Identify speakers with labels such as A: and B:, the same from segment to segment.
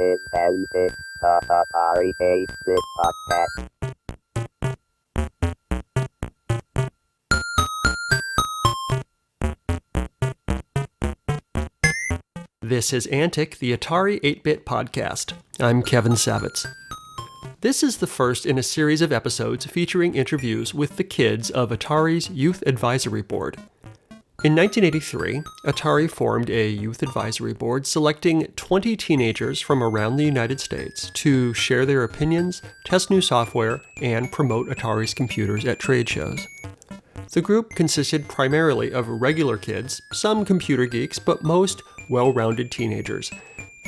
A: This and this, the Atari Hates This podcast.
B: This is Antic, the Atari 8-Bit podcast. I'm Kevin Savitz. This is the first in a series of episodes featuring interviews with the kids of Atari's Youth Advisory Board. In 1983, Atari formed a Youth Advisory Board selecting 20 teenagers from around the United States to share their opinions, test new software, and promote Atari's computers at trade shows. The group consisted primarily of regular kids, some computer geeks, but most well-rounded teenagers.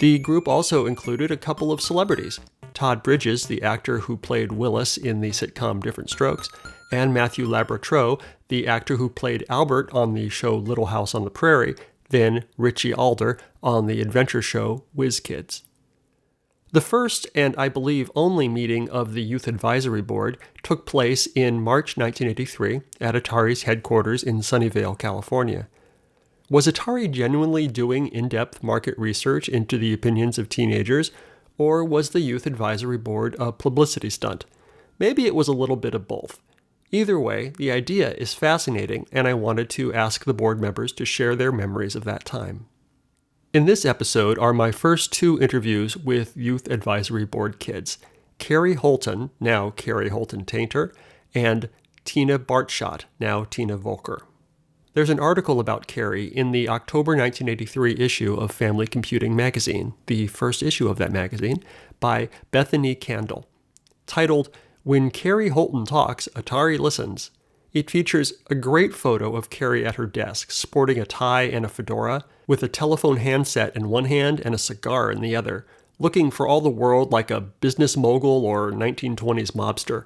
B: The group also included a couple of celebrities, Todd Bridges, the actor who played Willis in the sitcom Diff'rent Strokes, and Matthew Labyorteaux, the actor who played Albert on the show Little House on the Prairie, then Richie Adler on the adventure show Whiz Kids. The first, and I believe only meeting of the Youth Advisory Board took place in March 1983 at Atari's headquarters in Sunnyvale, California. Was Atari genuinely doing in-depth market research into the opinions of teenagers, or was the Youth Advisory Board a publicity stunt? Maybe it was a little bit of both. Either way, the idea is fascinating, and I wanted to ask the board members to share their memories of that time. In this episode are my first two interviews with Youth Advisory Board kids, Kerrie Holton, now Kerrie Holton Tainter, and Tina Bartschat, now Tina Volker. There's an article about Kerrie in the October 1983 issue of Family Computing magazine, the first issue of that magazine, by Bethany Candle, titled "When Kerrie Holton Talks, Atari Listens." It features a great photo of Kerrie at her desk, sporting a tie and a fedora, with a telephone handset in one hand and a cigar in the other, looking for all the world like a business mogul or 1920s mobster.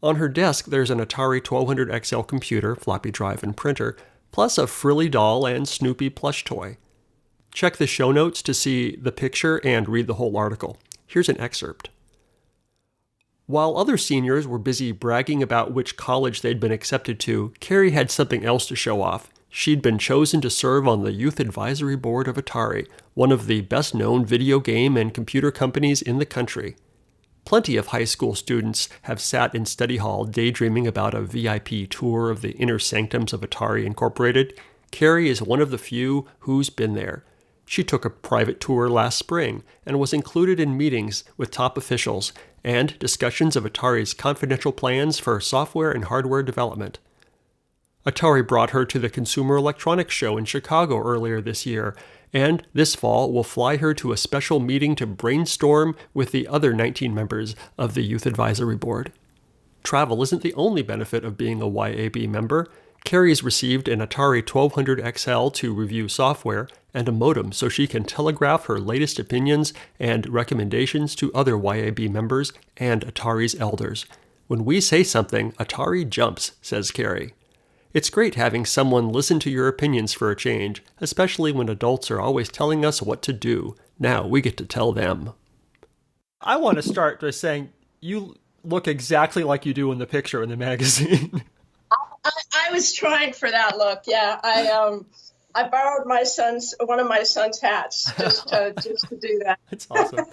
B: On her desk, there's an Atari 1200 XL computer, floppy drive, and printer, plus a frilly doll and Snoopy plush toy. Check the show notes to see the picture and read the whole article. Here's an excerpt. While other seniors were busy bragging about which college they'd been accepted to, Kerrie had something else to show off. She'd been chosen to serve on the Youth Advisory Board of Atari, one of the best-known video game and computer companies in the country. Plenty of high school students have sat in study hall daydreaming about a VIP tour of the inner sanctums of Atari Incorporated. Kerrie is one of the few who's been there. She took a private tour last spring and was included in meetings with top officials and discussions of Atari's confidential plans for software and hardware development. Atari brought her to the Consumer Electronics Show in Chicago earlier this year, and this fall will fly her to a special meeting to brainstorm with the other 19 members of the Youth Advisory Board. Travel isn't the only benefit of being a YAB member. Kerrie's received an Atari 1200 XL to review software and a modem so she can telegraph her latest opinions and recommendations to other YAB members and Atari's elders. When we say something, Atari jumps, says Kerrie. It's great having someone listen to your opinions for a change, especially when adults are always telling us what to do. Now we get to tell them. I want to start by saying you look exactly like you do in the picture in the magazine.
C: I was trying for that look. Yeah, I borrowed one of my son's hats just to do that.
B: That's awesome.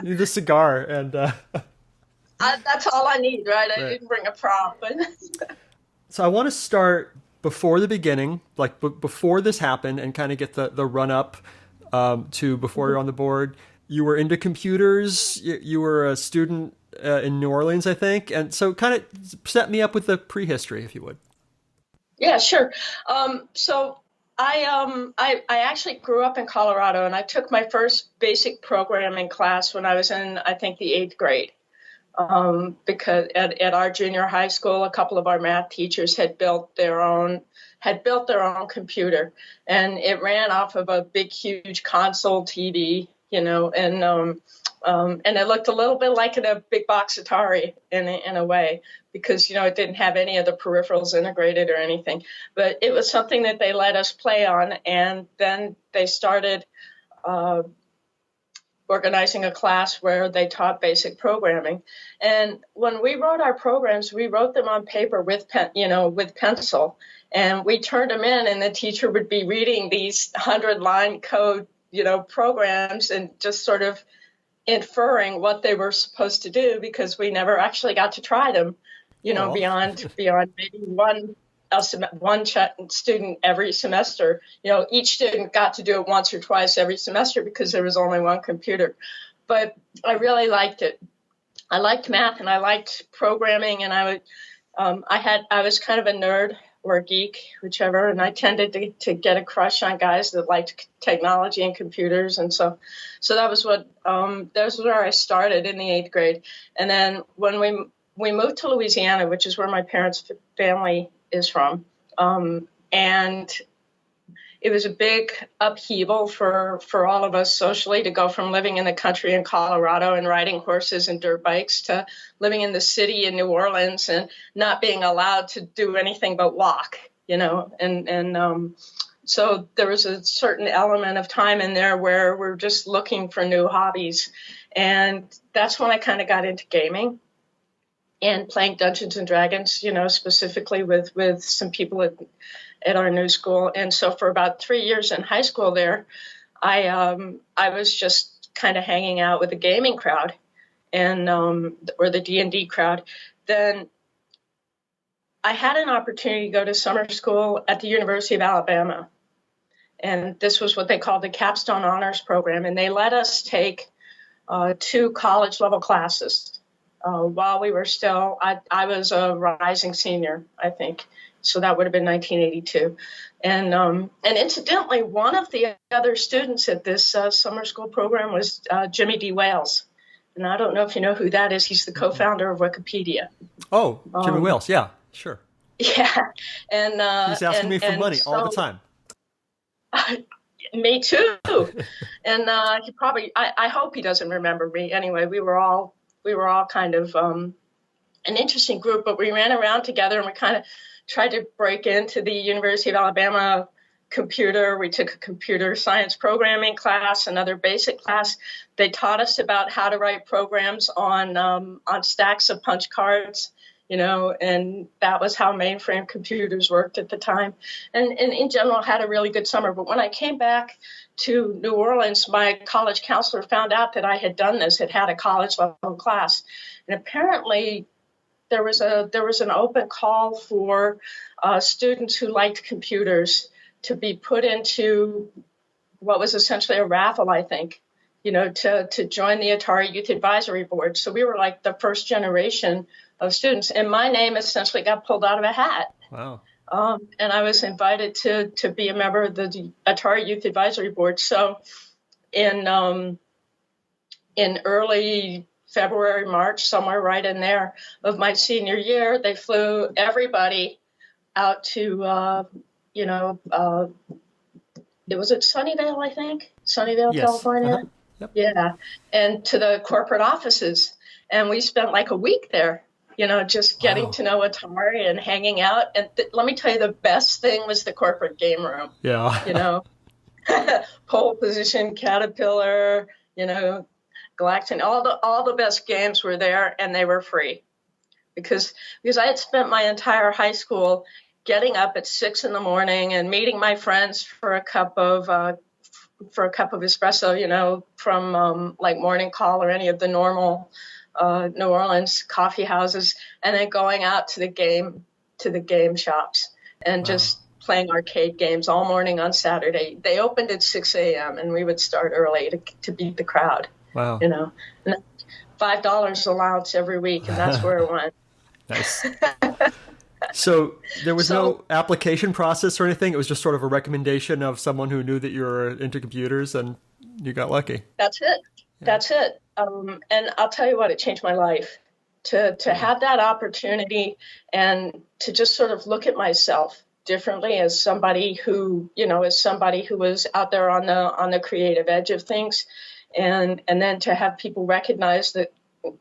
B: You need a cigar and.
C: That's all I need, right? I didn't bring a prop, but.
B: So I want to start before the beginning, like before this happened, and kind of get the run up to before you're on the board. You were into computers. You were a student in New Orleans, I think, and so kind of set me up with the prehistory, if you would.
C: Yeah, sure. So I actually grew up in Colorado, and I took my first basic programming class when I was in, I think, the 8th grade. Because at our junior high school, a couple of our math teachers had built their own computer, and it ran off of a big, huge console TV, and it looked a little bit like a big box Atari in a way, because, it didn't have any of the peripherals integrated or anything, but it was something that they let us play on. And then they started, organizing a class where they taught basic programming. And when we wrote our programs, we wrote them on paper with pencil, and we turned them in, and the teacher would be reading these 100-line code, programs, and just sort of inferring what they were supposed to do because we never actually got to try them, beyond maybe one student every semester. Each student got to do it once or twice every semester because there was only one computer. But I really liked it. I liked math and I liked programming, and I was kind of a nerd or a geek, whichever, and I tended to get a crush on guys that liked technology and computers, and so that was where I started in the 8th grade. And then when we moved to Louisiana, which is where my parents' family is from, and it was a big upheaval for all of us socially to go from living in the country in Colorado and riding horses and dirt bikes to living in the city in New Orleans and not being allowed to do anything but walk, so there was a certain element of time in there where we're just looking for new hobbies. And that's when I kind of got into gaming and playing Dungeons and Dragons, specifically with some people at our new school. And so for about 3 years in high school there, I was just kind of hanging out with the gaming crowd and or the D&D crowd. Then I had an opportunity to go to summer school at the University of Alabama. And this was what they called the Capstone Honors Program. And they let us take 2 college-level classes while we were still, I was a rising senior, I think. So that would have been 1982. And incidentally, one of the other students at this summer school program was Jimmy D. Wales. And I don't know if you know who that is. He's the co-founder of Wikipedia.
B: Oh, Jimmy Wales. Yeah, sure.
C: Yeah. And
B: he's asking me for money all the time.
C: Me too. And he probably, I hope he doesn't remember me. Anyway, we were all kind of an interesting group, but we ran around together and we kind of tried to break into the University of Alabama computer. We took a computer science programming class, another basic class. They taught us about how to write programs on stacks of punch cards, and that was how mainframe computers worked at the time. And in general, had a really good summer. But when I came back to New Orleans, my college counselor found out that I had done this, had a college level class. And apparently there was an open call for students who liked computers to be put into what was essentially a raffle, I think, to join the Atari Youth Advisory Board. So we were like the first generation of students, and my name essentially got pulled out of a hat.
B: Wow.
C: And I was invited to be a member of the Atari Youth Advisory Board. So in early February, March, somewhere right in there of my senior year, they flew everybody out to, it was at Sunnyvale, I think, Sunnyvale,
B: yes.
C: California.
B: Uh-huh. Yep.
C: Yeah, and to the corporate offices. And we spent like a week there, just getting to know Atari and hanging out. And let me tell you, the best thing was the corporate game room.
B: Yeah.
C: Pole Position, Caterpillar, Galactic, all the best games were there, and they were free. Because I had spent my entire high school getting up at 6 a.m. and meeting my friends for a cup of espresso, from like Morning Call or any of the normal New Orleans coffee houses, and then going out to the game shops and just playing arcade games all morning on Saturday. They opened at 6 a.m. and we would start early to beat the crowd.
B: Wow.
C: And $5 allowance every week, and that's where it went.
B: Nice. So there was no application process or anything? It was just sort of a recommendation of someone who knew that you were into computers, and you got lucky.
C: That's it. Yeah. That's it. And I'll tell you what, it changed my life to have that opportunity and to just sort of look at myself differently as somebody who was out there on the creative edge of things. And then to have people recognize that,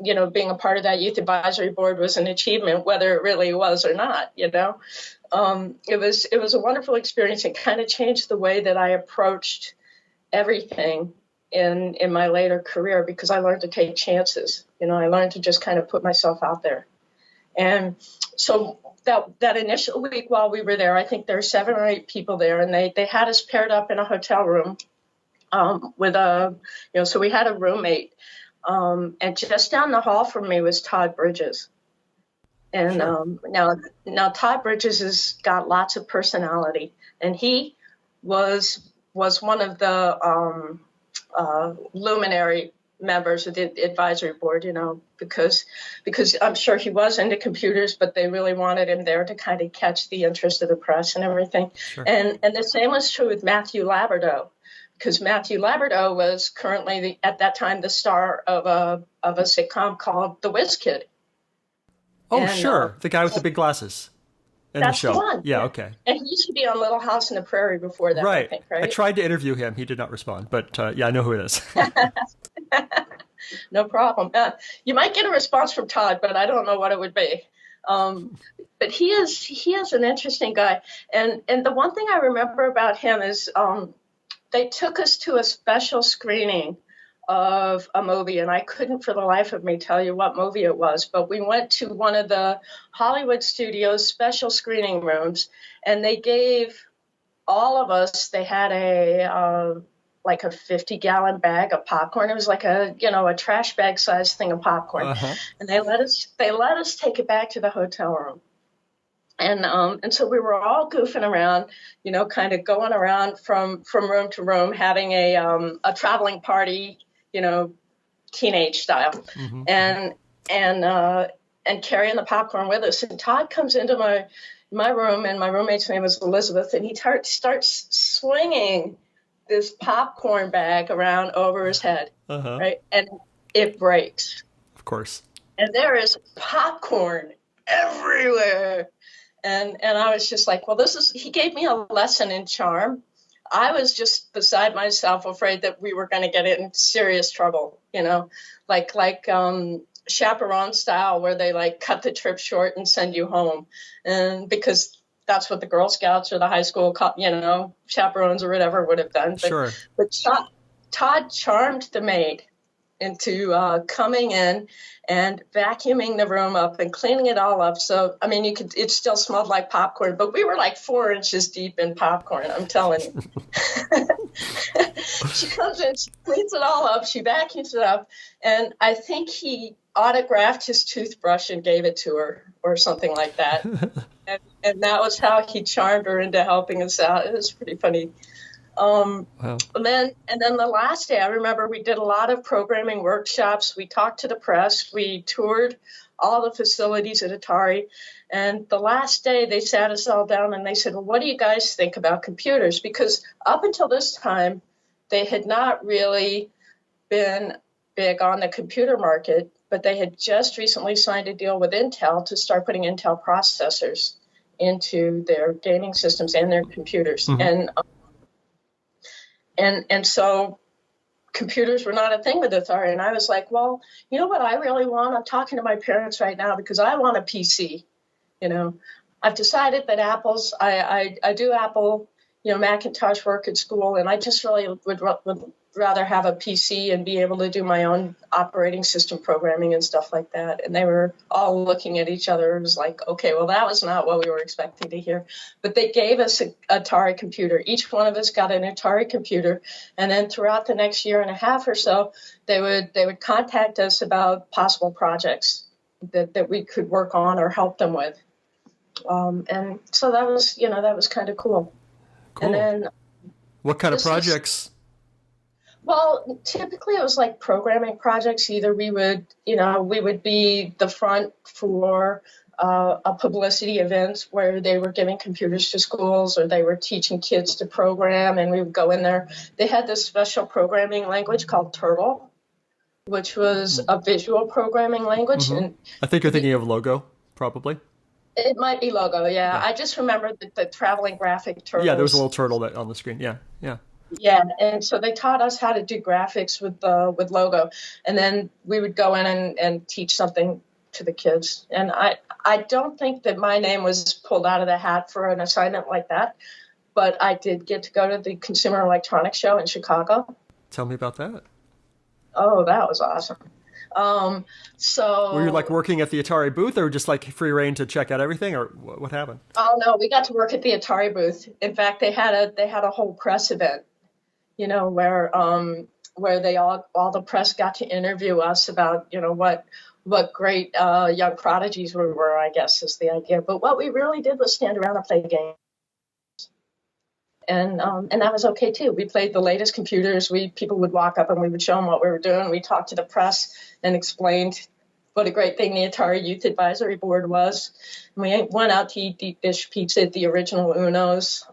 C: being a part of that youth advisory board was an achievement, whether it really was or not, it was a wonderful experience. It kind of changed the way that I approached everything in my later career, because I learned to take chances. I learned to just kind of put myself out there. And so that initial week while we were there, I think there were 7 or 8 people there, and they had us paired up in a hotel room with so we had a roommate And just down the hall from me was Todd Bridges. And
B: Sure.
C: now Todd Bridges has got lots of personality, and he was one of the luminary members of the advisory board, because I'm sure he was into computers, but they really wanted him there to kind of catch the interest of the press and everything.
B: Sure.
C: And the same was true with Matthew Labyorteaux, because Matthew Labyorteaux was currently at that time the star of a sitcom called The Whiz Kid.
B: Oh,
C: And,
B: sure. The guy with the big glasses. In the
C: That's
B: show.
C: the one.
B: Yeah, okay.
C: And he used to be on Little House on the Prairie before that,
B: Right.
C: I think, right?
B: I tried to interview him. He did not respond. But yeah, I know who it is.
C: No problem. You might get a response from Todd, but I don't know what it would be. But he is an interesting guy. And the one thing I remember about him is they took us to a special screening of a movie, and I couldn't for the life of me tell you what movie it was, but we went to one of the Hollywood studios special screening rooms, and they gave all of us, they had like a 50-gallon bag of popcorn. It was like a trash bag size thing of popcorn.
B: Uh-huh.
C: And they let us take it back to the hotel room. And so we were all goofing around, kind of going around from room to room, having a traveling party, teenage style,
B: Mm-hmm.
C: and carrying the popcorn with us. And Todd comes into my room, and my roommate's name was Elizabeth, and he starts swinging this popcorn bag around over his head,
B: Uh-huh.
C: right? And it breaks.
B: Of course.
C: And there is popcorn everywhere. And I was just like, well, he gave me a lesson in charm. I was just beside myself, afraid that we were going to get in serious trouble, like chaperone style, where they like cut the trip short and send you home. And because that's what the Girl Scouts or the high school, chaperones or whatever would have done. But Todd charmed the maid into coming in and vacuuming the room up and cleaning it all up. So, I mean, it still smelled like popcorn, but we were like 4 inches deep in popcorn, I'm telling you. She comes in, she cleans it all up, she vacuums it up, and I think he autographed his toothbrush and gave it to her or something like that. and that was how he charmed her into helping us out. It was pretty funny.
B: Wow.
C: And then the last day, I remember we did a lot of programming workshops. We talked to the press. We toured all the facilities at Atari. And the last day, they sat us all down and they said, well, what do you guys think about computers? Because up until this time, they had not really been big on the computer market, but they had just recently signed a deal with Intel to start putting Intel processors into their gaming systems and their computers.
B: Mm-hmm.
C: And so computers were not a thing with Atari. And I was like, well, you know what I really want? I'm talking to my parents right now because I want a PC. I've decided that I do Apple, Macintosh work at school, and I just really would rather have a PC and be able to do my own operating system programming and stuff like that. And they were all looking at each other. It was like, okay, well, that was not what we were expecting to hear. But they gave us an Atari computer. Each one of us got an Atari computer. And then throughout the next year and a half or so, they would contact us about possible projects that we could work on or help them with. And so that was kind of cool.
B: Cool.
C: And then
B: what kind of projects?
C: Well, typically it was like programming projects. Either we would be the front for a publicity event where they were giving computers to schools, or they were teaching kids to program, and we would go in there. They had this special programming language called Turtle, which was a visual programming language.
B: Mm-hmm.
C: And
B: I think you're thinking of Logo, probably.
C: It might be Logo, yeah. I just remember the traveling graphic turtles.
B: Yeah, there was a little turtle on the screen. Yeah.
C: Yeah, and so they taught us how to do graphics with Logo, and then we would go in and teach something to the kids. And I don't think that my name was pulled out of the hat for an assignment like that, but I did get to go to the Consumer Electronics Show in Chicago.
B: Tell me about that.
C: Oh, that was awesome. So
B: were you like working at the Atari booth, or just like free reign to check out everything, or what happened?
C: Oh no, we got to work at the Atari booth. In fact, they had a whole press event, where where all the press got to interview us about, what great young prodigies we were, I guess is the idea. But what we really did was stand around and play games. And that was okay too. We played the latest computers. People would walk up and we would show them what we were doing. We talked to the press and explained what a great thing the Atari Youth Advisory Board was. And we went out to eat deep dish pizza at the original Uno's.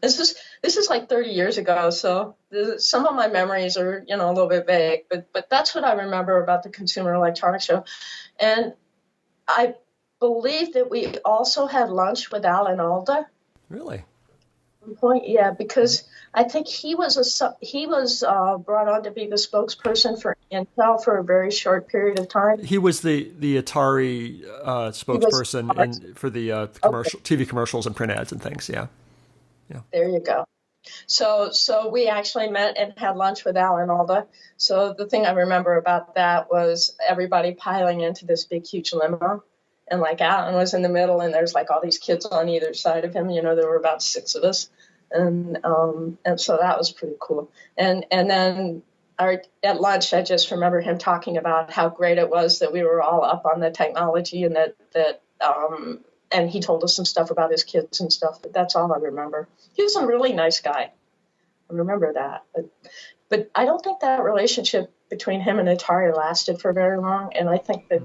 C: This is like 30 years ago, so some of my memories are, a little bit vague, but that's what I remember about the Consumer Electronics Show. And I believe that we also had lunch with Alan Alda.
B: Really?
C: Point, yeah, because I think he was brought on to be the spokesperson for Intel for a very short period of time.
B: He was the Atari spokesperson for the TV commercials and print ads and things. Yeah.
C: There you go. So we actually met and had lunch with Alan Alda. So the thing I remember about that was everybody piling into this big, huge limo. And like Alan was in the middle, and there's like all these kids on either side of him. There were about 6 of us, and so that was pretty cool. And then at lunch, I just remember him talking about how great it was that we were all up on the technology, and and he told us some stuff about his kids and stuff. But that's all I remember. He was a really nice guy. I remember that, but I don't think that relationship between him and Atari lasted for very long, and I think that.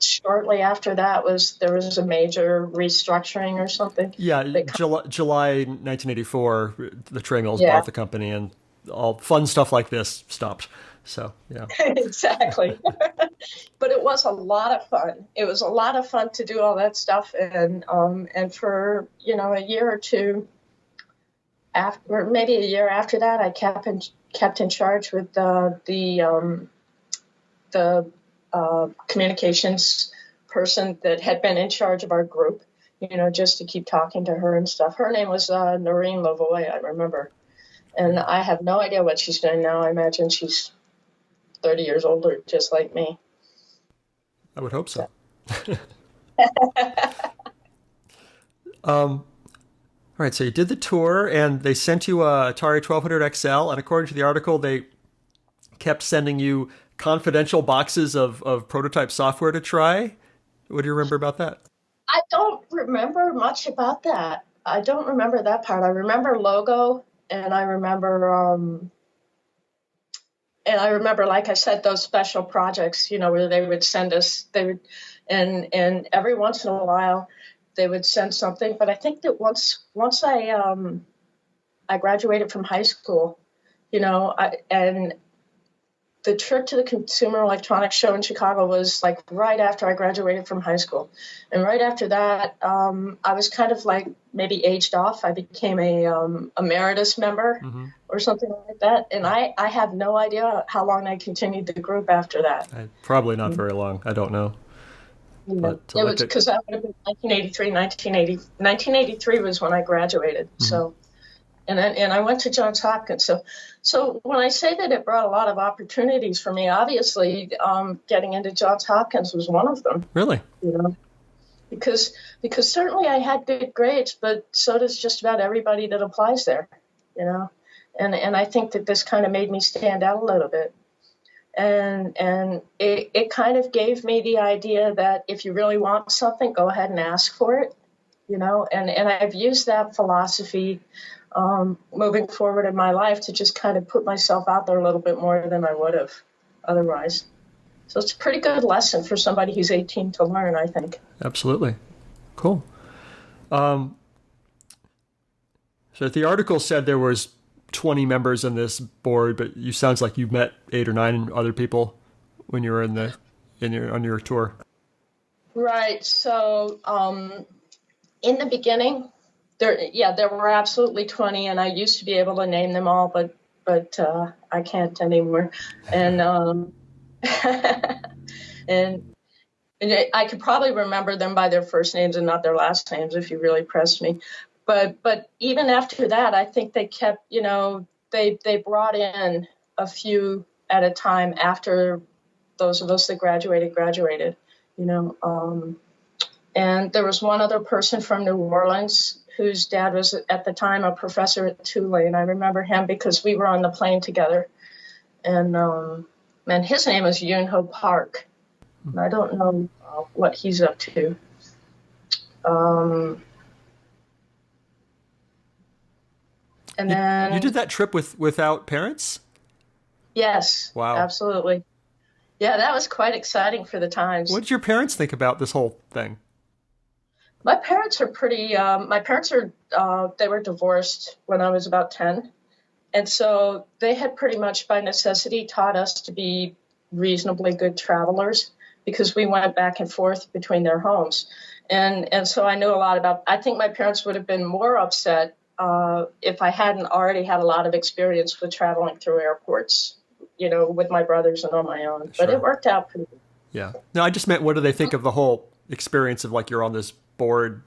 C: Shortly after that there was a major restructuring or something.
B: Yeah, July 1984, the Tray Mills bought the company, and all fun stuff like this stopped. So yeah,
C: exactly. But it was a lot of fun. It was a lot of fun to do all that stuff, and for a year or two after, or maybe a year after that, I kept in charge with the communications person that had been in charge of our group, just to keep talking to her and stuff. Her name was Noreen Lavoie, I remember. And I have no idea what she's doing now. I imagine she's 30 years older, just like me.
B: I would hope so. All right, so you did the tour, and they sent you a Atari 1200 XL, and according to the article, they kept sending you confidential boxes of prototype software to try. What do you remember about that?
C: I don't remember much about that. I don't remember that part. I remember logo, and I remember, like I said, those special projects, where they would send us. And every once in a while, they would send something. But I think that once I graduated from high school, and the trip to the Consumer Electronics Show in Chicago was like right after I graduated from high school. And right after that, I was kind of like maybe aged off. I became a emeritus member or something like that. And I have no idea how long I continued the group after that.
B: Probably not very long. I don't know.
C: But it was because that would have been 1983, 1983 was when I graduated. So. And I went to Johns Hopkins. So when I say that it brought a lot of opportunities for me, obviously getting into Johns Hopkins was one of them.
B: Really?
C: Because certainly I had good grades, but so does just about everybody that applies there, And I think that this kind of made me stand out a little bit. And it kind of gave me the idea that if you really want something, go ahead and ask for it, And I've used that philosophy moving forward in my life to just kind of put myself out there a little bit more than I would have otherwise. So it's a pretty good lesson for somebody who's 18 to learn, I think.
B: Absolutely. Cool. So the article said there was 20 members in this board, but you sounds like you met 8 or 9 other people when you were on your tour. Right.
C: So in the beginning, there were absolutely 20, and I used to be able to name them all, but I can't anymore. And and I could probably remember them by their first names and not their last names if you really pressed me. But even after that, I think they kept, they brought in a few at a time after those of us that graduated, and there was one other person from New Orleans whose dad was at the time a professor at Tulane. I remember him because we were on the plane together. and his name is Yoon Ho Park. And I don't know what he's up to. And then
B: you did that trip without parents?
C: Yes.
B: Wow.
C: Absolutely. Yeah, that was quite exciting for the times.
B: What did your parents think about this whole thing?
C: My parents are they were divorced when I was about 10. And so they had pretty much by necessity taught us to be reasonably good travelers because we went back and forth between their homes. And so I knew a lot about, I think my parents would have been more upset if I hadn't already had a lot of experience with traveling through airports, with my brothers and on my own.
B: Sure.
C: But it worked out pretty good.
B: Yeah. No, I just meant, what do they think of the whole experience of like you're on this board,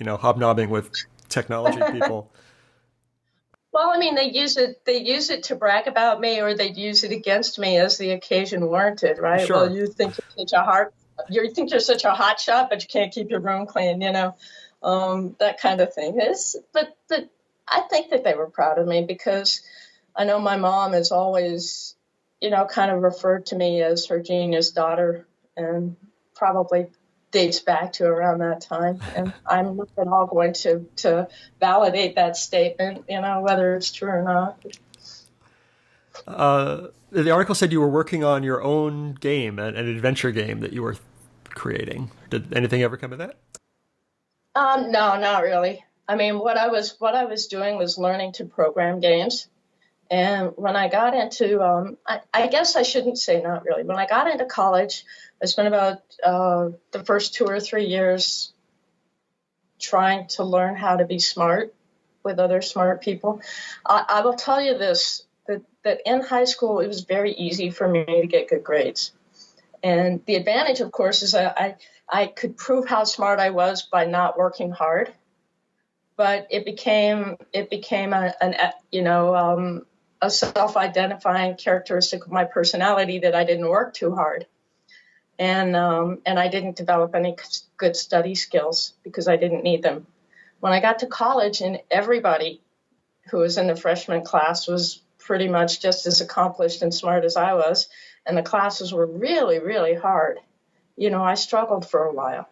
B: hobnobbing with technology people?
C: Well, I mean, they use it to brag about me, or they'd use it against me as the occasion warranted, right?
B: Sure.
C: Well, you think you're such a hot shot, but you can't keep your room clean, that kind of thing. But I think that they were proud of me because I know my mom has always, kind of referred to me as her genius daughter, and probably dates back to around that time. And I'm not at all going to validate that statement, whether it's true or not.
B: The article said you were working on your own game, an adventure game that you were creating. Did anything ever come of that?
C: No, not really. I mean, what I was doing was learning to program games. And when I got into, I guess I shouldn't say not really. When I got into college, I spent about the first 2 or 3 years trying to learn how to be smart with other smart people. I will tell you this, that in high school, it was very easy for me to get good grades. And the advantage, of course, is I could prove how smart I was by not working hard. But it became a self-identifying characteristic of my personality that I didn't work too hard. And I didn't develop any good study skills because I didn't need them. When I got to college, and everybody who was in the freshman class was pretty much just as accomplished and smart as I was, and the classes were really, really hard. I struggled for a while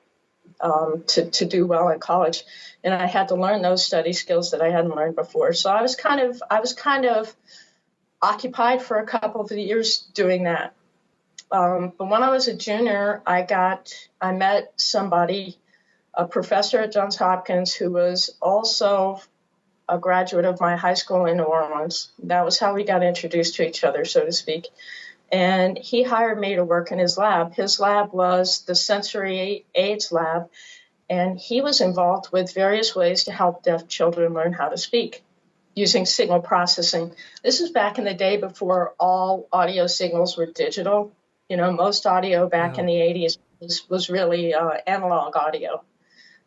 C: to do well in college, and I had to learn those study skills that I hadn't learned before. So I was kind of occupied for a couple of years doing that. But when I was a junior, I met somebody, a professor at Johns Hopkins, who was also a graduate of my high school in New Orleans. That was how we got introduced to each other, so to speak. And he hired me to work in his lab. His lab was the sensory aids lab, and he was involved with various ways to help deaf children learn how to speak using signal processing. This is back in the day before all audio signals were digital. Most audio back in the 80s was really analog audio.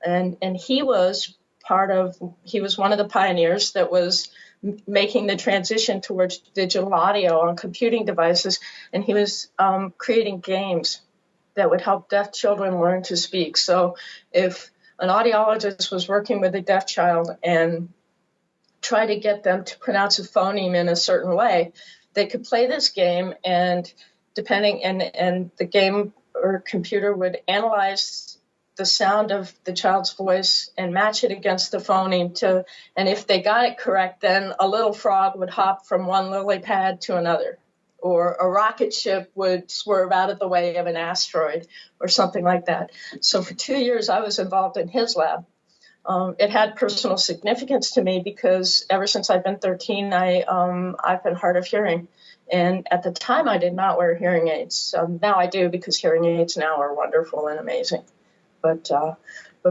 C: And he was one of the pioneers that was making the transition towards digital audio on computing devices. And he was creating games that would help deaf children learn to speak. So if an audiologist was working with a deaf child and try to get them to pronounce a phoneme in a certain way, they could play this game, and the game or computer would analyze the sound of the child's voice and match it against the phoneme and if they got it correct, then a little frog would hop from one lily pad to another, or a rocket ship would swerve out of the way of an asteroid or something like that. So for 2 years, I was involved in his lab. It had personal significance to me because ever since I've been 13, I've been hard of hearing. And at the time, I did not wear hearing aids. Now I do, because hearing aids now are wonderful and amazing. But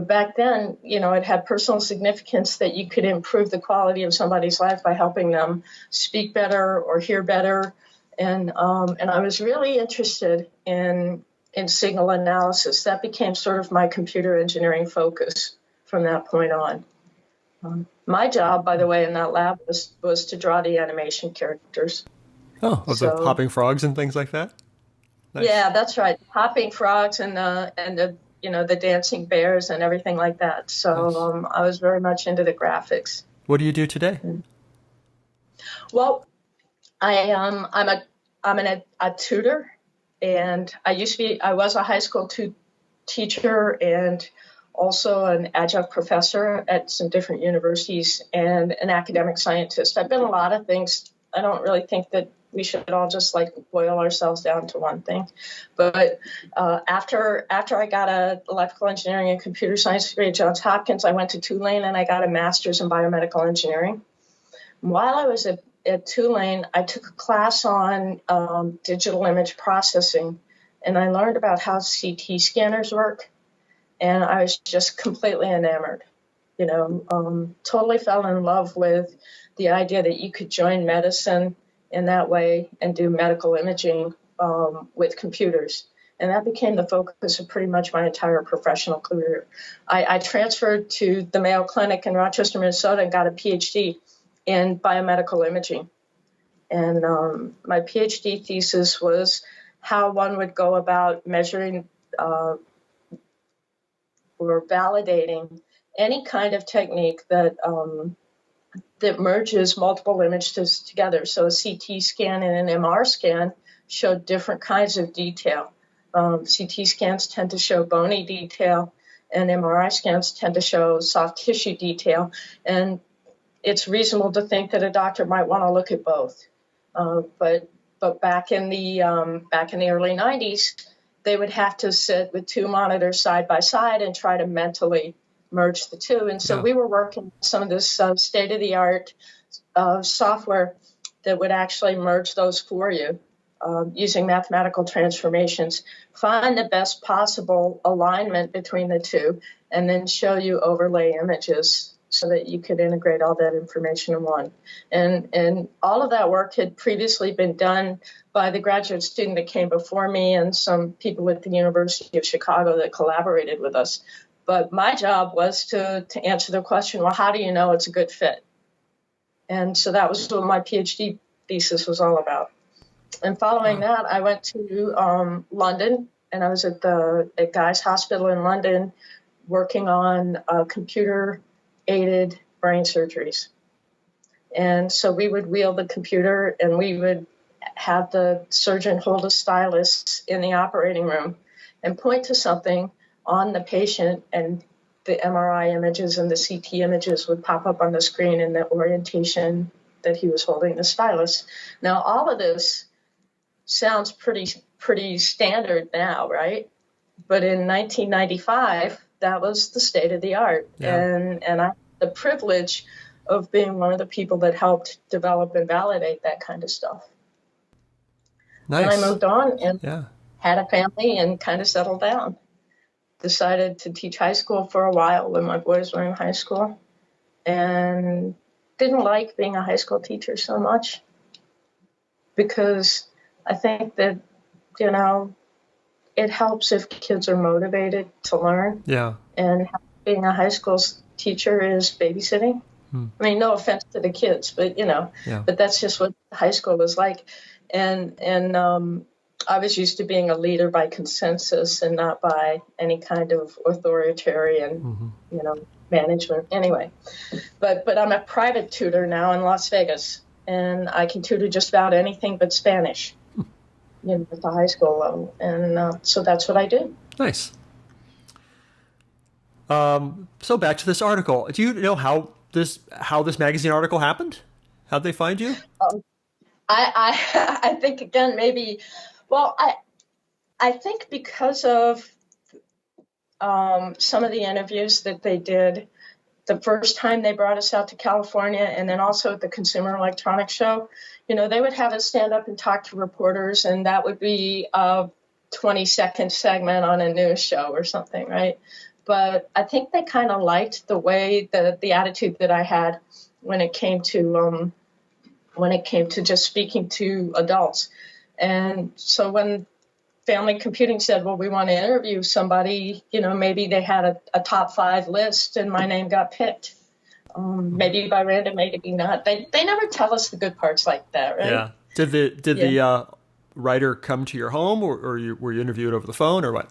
C: back then, it had personal significance that you could improve the quality of somebody's life by helping them speak better or hear better. And I was really interested in signal analysis. That became sort of my computer engineering focus from that point on. My job, by the way, in that lab was to draw the animation characters.
B: Oh, the hopping frogs and things like that? Nice.
C: Yeah, that's right. Hopping frogs and the dancing bears and everything like that. So I was very much into the graphics.
B: What do you do today?
C: Well, I'm a tutor, and I was a high school teacher and also an adjunct professor at some different universities and an academic scientist. I've been a lot of things. I don't really think that we should all just like boil ourselves down to one thing. But after I got an electrical engineering and computer science degree at Johns Hopkins, I went to Tulane and I got a master's in biomedical engineering. While I was at Tulane, I took a class on digital image processing, and I learned about how CT scanners work, and I was just completely enamored. Totally fell in love with the idea that you could join medicine in that way and do medical imaging with computers. And that became the focus of pretty much my entire professional career. I transferred to the Mayo Clinic in Rochester, Minnesota, and got a PhD in biomedical imaging. And my PhD thesis was how one would go about measuring or validating any kind of technique that merges multiple images together. So a CT scan and an MR scan showed different kinds of detail. CT scans tend to show bony detail, and MRI scans tend to show soft tissue detail. And it's reasonable to think that a doctor might want to look at both. But back in the early 90s, they would have to sit with two monitors side by side and try to mentally merge the two. And so we were working with some of this state-of-the-art software that would actually merge those for you using mathematical transformations, find the best possible alignment between the two, and then show you overlay images so that you could integrate all that information in one. And all of that work had previously been done by the graduate student that came before me and some people at the University of Chicago that collaborated with us. But my job was to answer the question, well, how do you know it's a good fit? And so that was what my PhD thesis was all about. And following that, I went to London, and I was at Guy's Hospital in London working on computer-aided brain surgeries. And so we would wheel the computer, and we would have the surgeon hold a stylus in the operating room and point to something on the patient, and the MRI images and the CT images would pop up on the screen in the orientation that he was holding the stylus. Now, all of this sounds pretty standard now, right? But in 1995, that was the state of the art. Yeah. And I had the privilege of being one of the people that helped develop and validate that kind of stuff.
B: Nice.
C: And I moved on and had a family and kind of settled down. Decided to teach high school for a while when my boys were in high school, and didn't like being a high school teacher so much because I think that, it helps if kids are motivated to learn.
B: Yeah. And
C: being a high school teacher is babysitting. I mean, no offense to the kids, but, but that's just what high school is like. And I was used to being a leader by consensus and not by any kind of authoritarian, management. Anyway, but I'm a private tutor now in Las Vegas, and I can tutor just about anything but Spanish, at the high school level. And so that's what I do.
B: Nice. So back to this article. Do you know how this magazine article happened? How'd they find you?
C: I think, again, maybe... Well, I think because of some of the interviews that they did the first time they brought us out to California, and then also at the Consumer Electronics Show, they would have us stand up and talk to reporters, and that would be a 20-second segment on a news show or something, right? But I think they kind of liked the way, the attitude that I had when it came to just speaking to adults. And so when Family Computing said, well, we want to interview somebody, maybe they had a top 5 list and my name got picked. Maybe by random, maybe not. They never tell us the good parts like that, right?
B: Yeah. Did the writer come to your home or were you interviewed over the phone or what?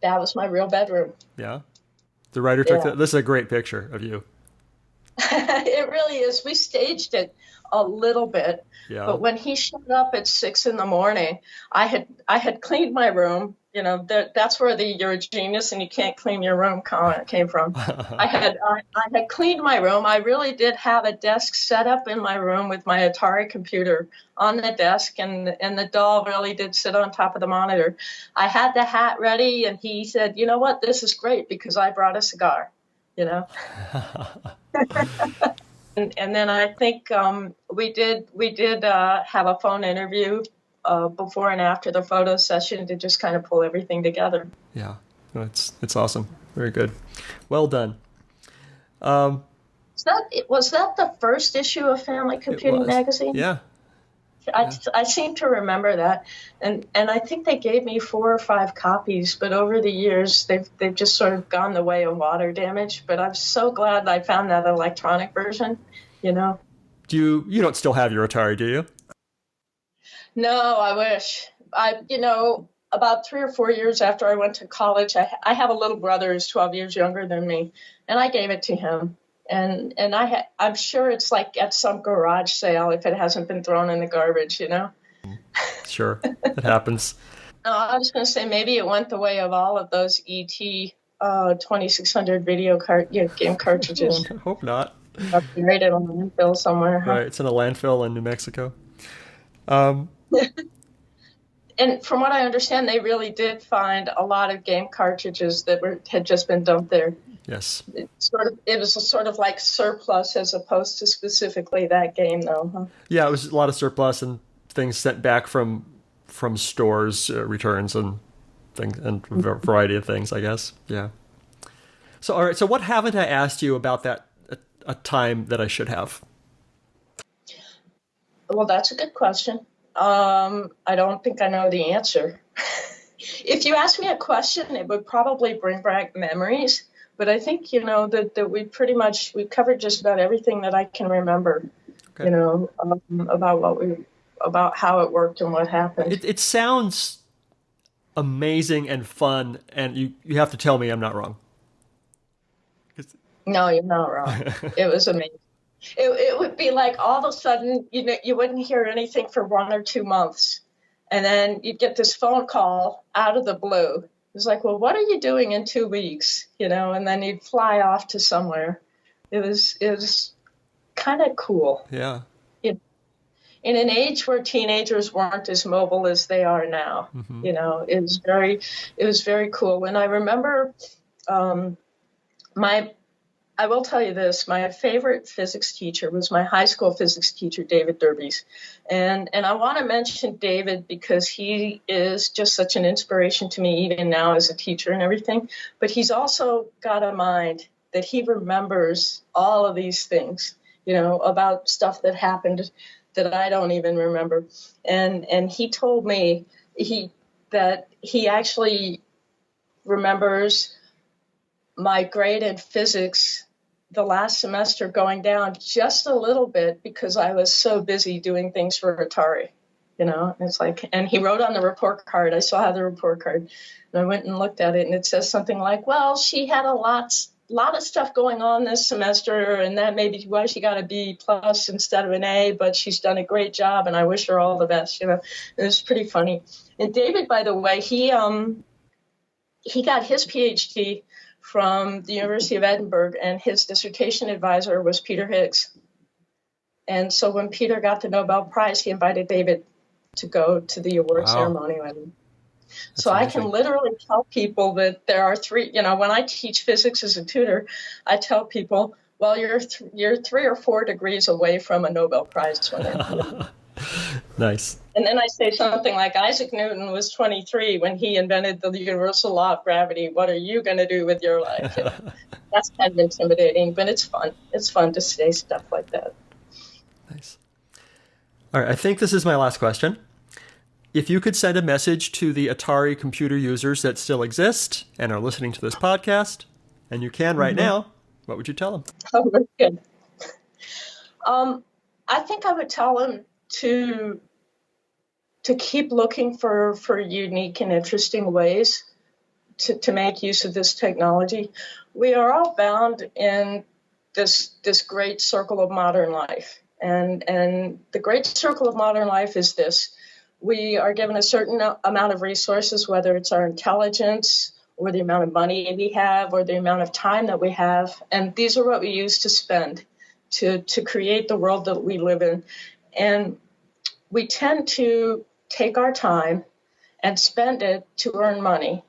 C: That was my real bedroom.
B: Yeah. The writer took this is a great picture of you.
C: It really is. We staged it a little bit.
B: Yeah.
C: But when he showed up at 6 a.m, I had cleaned my room. That's where the "you're a genius and you can't clean your room" comment came from. I had cleaned my room. I really did have a desk set up in my room with my Atari computer on the desk, and the doll really did sit on top of the monitor. I had the hat ready, and he said, "You know what? This is great because I brought a cigar." And then I think we did have a phone interview before and after the photo session to just kind of pull everything together.
B: Yeah, it's awesome. Very good. Well done.
C: Was that the first issue of Family Computing Magazine?
B: Yeah.
C: I seem to remember that, and I think they gave me 4 or 5 copies, but over the years they've just sort of gone the way of water damage. But I'm so glad I found that electronic version. You
B: don't still have your Atari, do you?
C: No, I wish. About 3 or 4 years after I went to college, I have a little brother who's 12 years younger than me, and I gave it to him. And I'm sure it's like at some garage sale if it hasn't been thrown in the garbage,
B: Sure, it happens.
C: No, I was going to say maybe it went the way of all of those ET 2600 game cartridges.
B: I hope not.
C: Rated on the landfill somewhere. Huh?
B: Right, it's in a landfill in New Mexico.
C: And from what I understand, they really did find a lot of game cartridges that had just been dumped there.
B: Yes.
C: It was a sort of like surplus as opposed to specifically that game, though. Huh?
B: Yeah, it was a lot of surplus and things sent back from stores, returns and things, and a variety of things, I guess. Yeah. So, all right. So, what haven't I asked you about that a time that I should have?
C: Well, that's a good question. I don't think I know the answer. If you asked me a question, it would probably bring back memories. But I think, that we covered just about everything that I can remember,
B: okay.
C: About how it worked and what happened.
B: It sounds amazing and fun, and you have to tell me I'm not wrong.
C: No, you're not wrong. It was amazing. It would be like all of a sudden, you wouldn't hear anything for 1 or 2 months. And then you'd get this phone call out of the blue. It was like, well, what are you doing in 2 weeks? And then you'd fly off to somewhere. It was kind of cool.
B: Yeah.
C: In an age where teenagers weren't as mobile as they are now,
B: mm-hmm.
C: It was very cool. And I remember, I will tell you this, my favorite physics teacher was my high school physics teacher, David Derbies. And I want to mention David because he is just such an inspiration to me, even now as a teacher and everything. But he's also got a mind that he remembers all of these things, about stuff that happened that I don't even remember. And he told me that he actually remembers my grade in physics the last semester going down just a little bit because I was so busy doing things for Atari, it's like, and he wrote on the report card, I still have the report card, and I went and looked at it, and it says something like, well, she had a lot of stuff going on this semester, and that may be why she got a B+ instead of an A, but she's done a great job, and I wish her all the best, It was pretty funny. And David, by the way, he got his PhD from the University of Edinburgh, and his dissertation advisor was Peter Higgs. And so when Peter got the Nobel Prize, he invited David to go to the award ceremony with him. That's so amazing. I can literally tell people that there are 3, when I teach physics as a tutor, I tell people, well, you're 3 or 4 degrees away from a Nobel Prize winner.
B: Nice.
C: And then I say something like Isaac Newton was 23 when he invented the universal law of gravity. What are you going to do with your life? That's kind of intimidating, but it's fun. It's fun to say stuff like that.
B: Nice. All right, I think this is my last question. If you could send a message to the Atari computer users that still exist and are listening to this podcast, and you can right now, what would you tell them?
C: Oh, very good. I think I would tell them to keep looking for unique and interesting ways to make use of this technology. We are all bound in this great circle of modern life. And the great circle of modern life is this. We are given a certain amount of resources, whether it's our intelligence or the amount of money we have or the amount of time that we have. And these are what we use to spend to create the world that we live in. And we tend to take our time and spend it to earn money.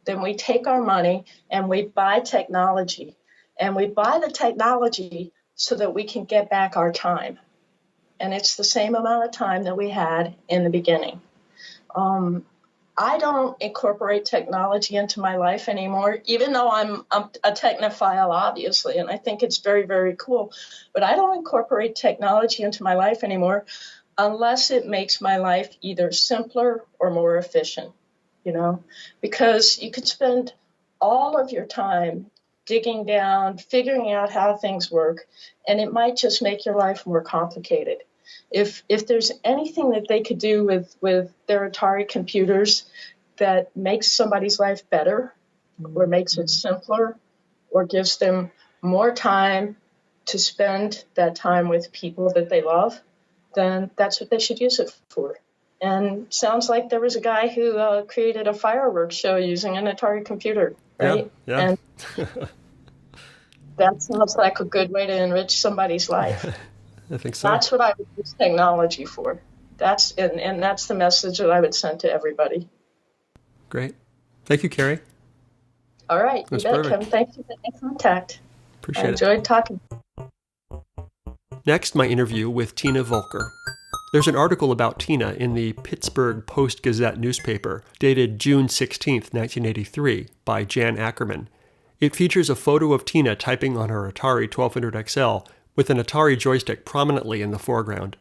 C: Then we take our money and we buy technology. And we buy the technology so that we can get back our time. And it's the same amount of time that we had in the beginning. I don't incorporate technology into my life anymore, even though I'm a technophile, obviously, and I think it's very, very cool. But I don't incorporate technology into my life anymore unless it makes my life either simpler or more efficient, because you could spend all of your time digging down, figuring out how things work, and it might just make your life more complicated. If there's anything that they could do with their Atari computers that makes somebody's life better or makes it simpler or gives them more time to spend that time with people that they love, then that's what they should use it for. And sounds like there was a guy who created a fireworks show using an Atari computer, right?
B: Yeah.
C: And that sounds like a good way to enrich somebody's life.
B: I think so.
C: That's what I would use technology for. That's the message that I would send to everybody.
B: Great. Thank you, Kerrie.
C: All right.
B: That's
C: you bet,
B: perfect.
C: Kevin. Thank you for the contact.
B: Appreciate
C: I enjoyed talking.
B: Next, my interview with Tina Volker. There's an article about Tina in the Pittsburgh Post-Gazette newspaper, dated June 16, 1983, by Jan Ackerman. It features a photo of Tina typing on her Atari 1200 XL with an Atari joystick prominently in the foreground.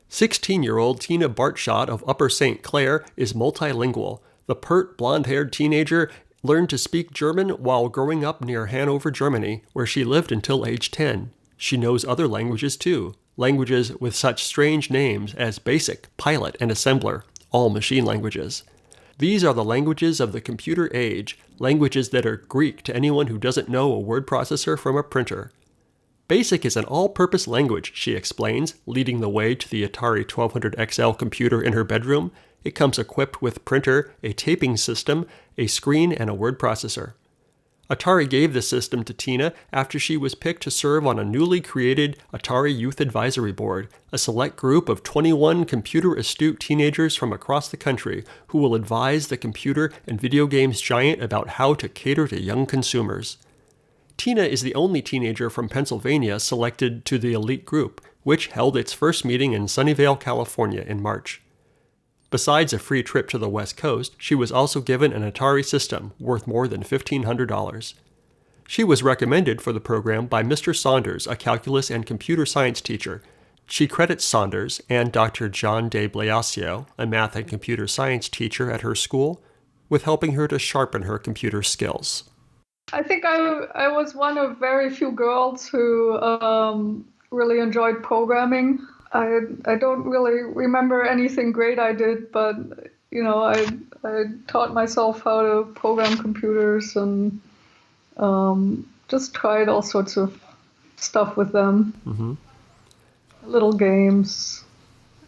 B: 16-year-old Tina Bartschat of Upper St. Clair is multilingual. The pert, blonde-haired teenager learned to speak German while growing up near Hanover, Germany, where she lived until age 10. She knows other languages too, languages with such strange names as BASIC, Pilot, and Assembler, all machine languages. These are the languages of the computer age, languages that are Greek to anyone who doesn't know a word processor from a printer. BASIC is an all-purpose language, she explains, leading the way to the Atari 1200 XL computer in her bedroom. It comes equipped with printer, a taping system, a screen, and a word processor. Atari gave the system to Tina after she was picked to serve on a newly created Atari Youth Advisory Board, a select group of 21 computer-astute teenagers from across the country who will advise the computer and video games giant about how to cater to young consumers. Tina is the only teenager from Pennsylvania selected to the elite group, which held its first meeting in Sunnyvale, California in March. Besides a free trip to the West Coast, she was also given an Atari system worth more than $1,500. She was recommended for the program by Mr. Saunders, a calculus and computer science teacher. She credits Saunders and Dr. John de Blasio, a math and computer science teacher at her school, with helping her to sharpen her computer skills.
D: I think I was one of very few girls who really enjoyed programming. I don't really remember anything great I did, but I taught myself how to program computers and just tried all sorts of stuff with them. Mm-hmm. Little games,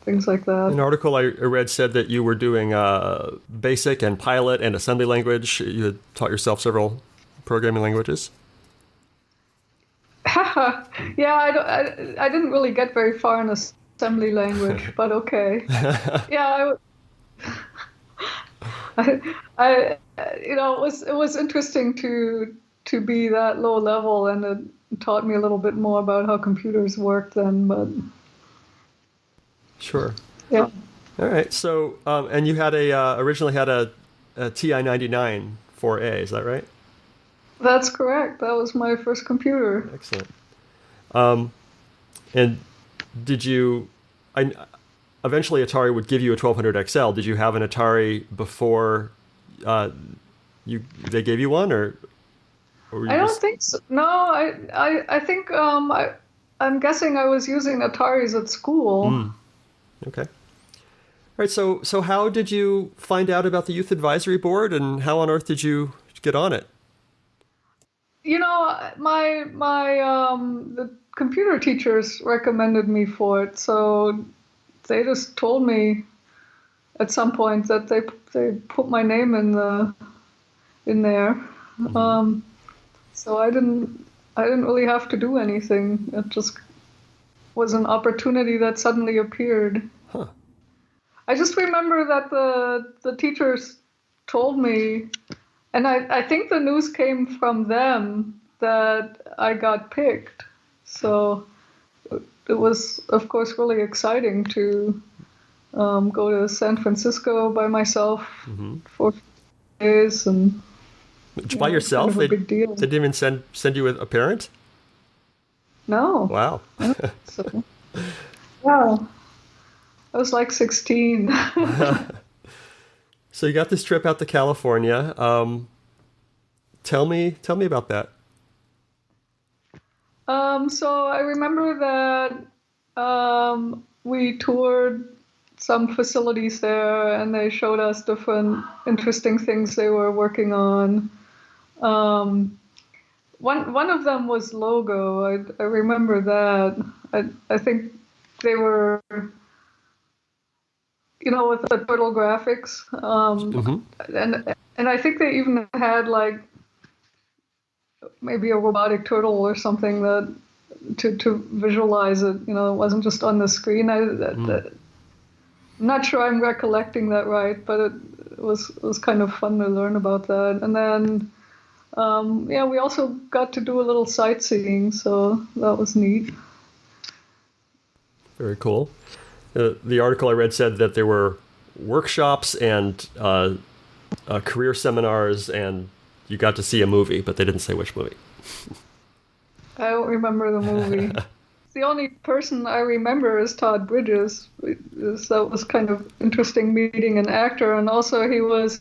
D: things like that.
B: An article I read said that you were doing BASIC and Pilot and assembly language. You had taught yourself several programming languages.
D: Yeah, I didn't really get very far in assembly language, but okay. Yeah, it was interesting to be that low level, and it taught me a little bit more about how computers worked then. But
B: sure.
D: Yeah.
B: All right. So, and you had originally had a TI-99 4A, is that right?
D: That's correct. That was my first computer.
B: Excellent. And did you? Eventually, Atari would give you a 1200 XL. Did you have an Atari before they gave you one, or were you
D: I don't think so. No, I think I'm guessing I was using Ataris at school.
B: Okay. All right. So how did you find out about the Youth Advisory Board, and how on earth did you get on it?
D: The computer teachers recommended me for it. So they just told me at some point that they put my name in there.
B: Mm-hmm.
D: So I didn't really have to do anything. It just was an opportunity that suddenly appeared.
B: Huh.
D: I just remember that the teachers told me, and I think the news came from them that I got picked. So it was, of course, really exciting to go to San Francisco by myself
B: Mm-hmm.
D: for 4 days, and
B: By yourself?
D: kind of a big deal.
B: They didn't even send you with a parent?
D: No.
B: Wow.
D: So, yeah. I was like 16.
B: So you got this trip out to California. Tell me about that.
D: So I remember that we toured some facilities there, and they showed us different interesting things they were working on. One of them was logo. I remember that. I think they were, with the turtle graphics.
B: Mm-hmm.
D: And I think they even had like maybe a robotic turtle or something that to visualize it. It wasn't just on the screen. I'm not sure I'm recollecting that right, but it was kind of fun to learn about that. And then we also got to do a little sightseeing, so that was neat.
B: Very cool. The article I read said that there were workshops and career seminars, and you got to see a movie, but they didn't say which movie.
D: I don't remember the movie. The only person I remember is Todd Bridges. That was kind of interesting meeting an actor, and also he was,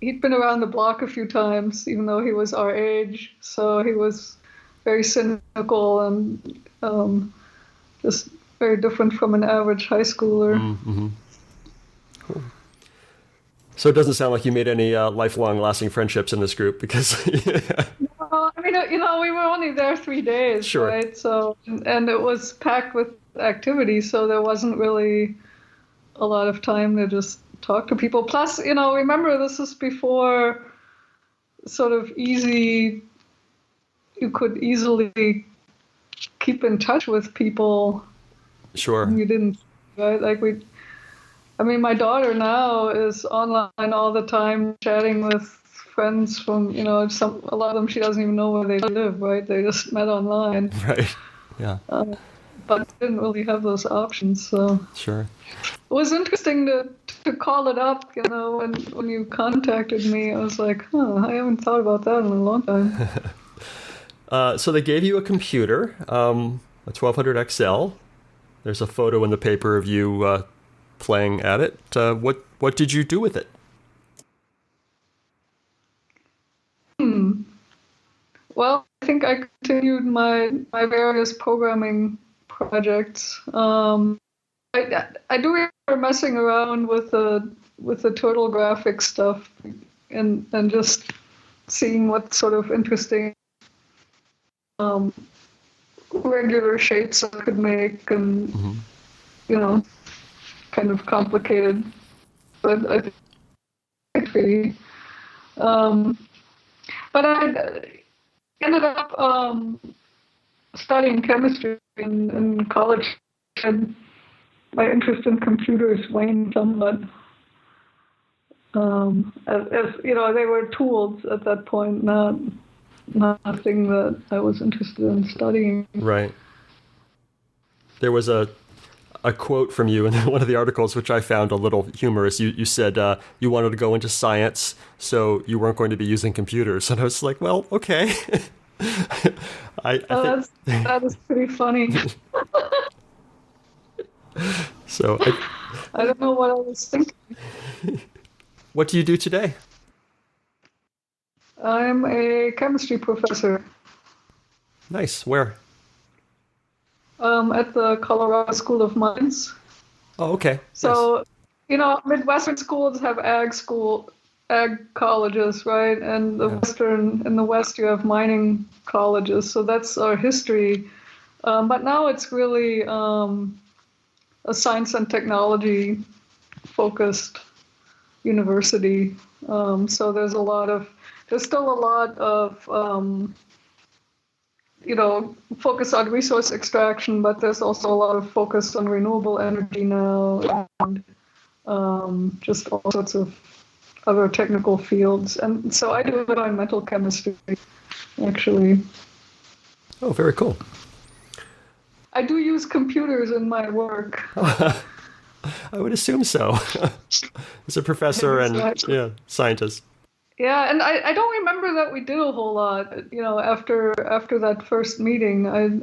D: he'd been around the block a few times, even though he was our age. So he was very cynical and just very different from an average high schooler.
B: Mm-hmm. Cool. So it doesn't sound like you made any lifelong lasting friendships in this group because...
D: No, I mean, we were only there 3 days,
B: sure.
D: Right? So, and it was packed with activities, so there wasn't really a lot of time to just talk to people. Plus, remember, this is before sort of you could easily keep in touch with people.
B: Sure.
D: You didn't, right? Like my daughter now is online all the time, chatting with friends from, a lot of them she doesn't even know where they live, right? They just met online.
B: Right. Yeah.
D: But didn't really have those options, so.
B: Sure.
D: It was interesting to call it up, when you contacted me. I was like, I haven't thought about that in a long time.
B: So they gave you a computer, a 1200 XL. There's a photo in the paper of you playing at it. What did you do with it?
D: Well, I think I continued my various programming projects. I do remember messing around with the turtle graphic stuff and just seeing what sort of interesting regular shapes I could make, and kind of complicated, but I think pretty. But I ended up studying chemistry in college, and my interest in computers waned somewhat. As they were tools at that point, nothing that I was interested in studying.
B: Right. There was a quote from you in one of the articles, which I found a little humorous. You said you wanted to go into science, so you weren't going to be using computers. And I was like, well, okay. I think
D: that is pretty funny.
B: So
D: I don't know what I was thinking.
B: What do you do today?
D: I'm a chemistry professor.
B: Nice. Where?
D: At the Colorado School of Mines.
B: Oh, okay.
D: So, Midwestern schools have ag school ag colleges, right? And in the West, you have mining colleges. So that's our history. But now it's really a science and technology focused university. So there's still a lot of focus on resource extraction, but there's also a lot of focus on renewable energy now, and just all sorts of other technical fields. And so I do environmental chemistry, actually.
B: Oh, very cool.
D: I do use computers in my work.
B: I would assume so. As a professor and scientist.
D: Yeah, and I don't remember that we did a whole lot. After that first meeting, I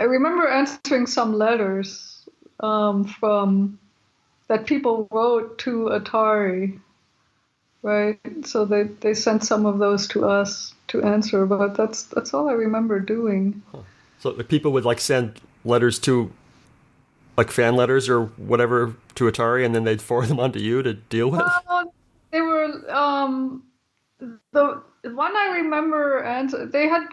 D: remember answering some letters from that people wrote to Atari, right? So they sent some of those to us to answer, but that's all I remember doing.
B: Huh. So the people would send letters to, fan letters or whatever, to Atari, and then they'd forward them on to you to deal with?
D: They were the one I remember, and they had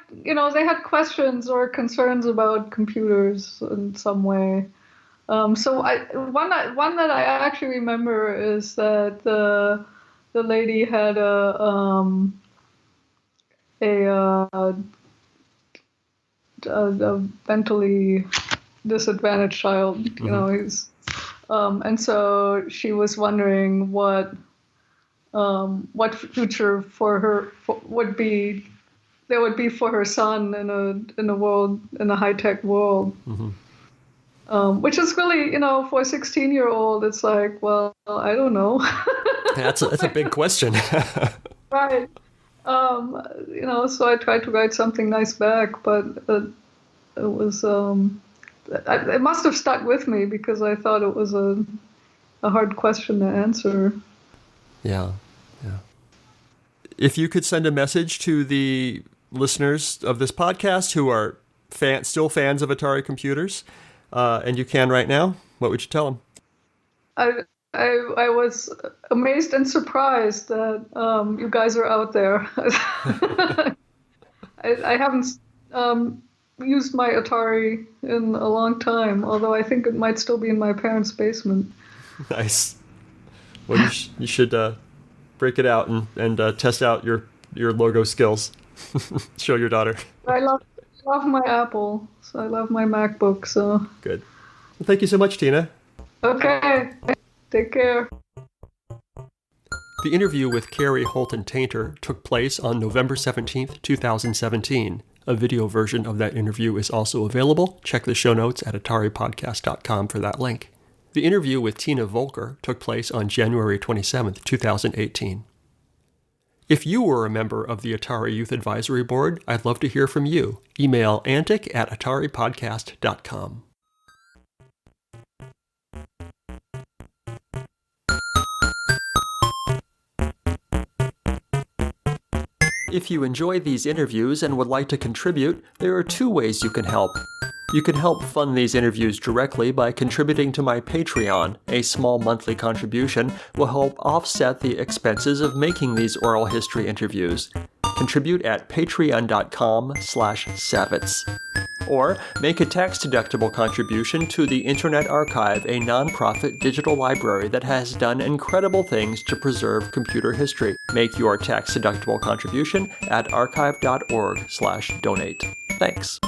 D: questions or concerns about computers in some way. So one that I actually remember is that the lady had a mentally disadvantaged child. He's and so she was wondering what future for her would be for her son in a high-tech world. Mm-hmm. Which is really, for a 16-year-old, it's like, well, I don't know.
B: That's a big question.
D: Right. So I tried to write something nice back, but it was it must have stuck with me because I thought it was a hard question to answer.
B: Yeah. If you could send a message to the listeners of this podcast who are still fans of Atari computers, and you can right now, what would you tell them?
D: I was amazed and surprised that you guys are out there. I haven't used my Atari in a long time, although I think it might still be in my parents' basement.
B: Nice. Well, you should break it out and test out your logo skills. Show your daughter.
D: I love my Apple, so I love my MacBook. So
B: good. Well, thank you so much, Tina.
D: Okay. Take care.
B: The interview with Kerrie Holton Tainter took place on November 17th, 2017. A video version of that interview is also available. Check the show notes at ataripodcast.com for that link. The interview with Tina Volker took place on January 27th, 2018. If you were a member of the Atari Youth Advisory Board, I'd love to hear from you. Email antic@ataripodcast.com. If you enjoy these interviews and would like to contribute, there are two ways you can help. You can help fund these interviews directly by contributing to my Patreon. A small monthly contribution will help offset the expenses of making these oral history interviews. Contribute at patreon.com/Savitz. Or make a tax-deductible contribution to the Internet Archive, a nonprofit digital library that has done incredible things to preserve computer history. Make your tax-deductible contribution at archive.org/donate. Thanks.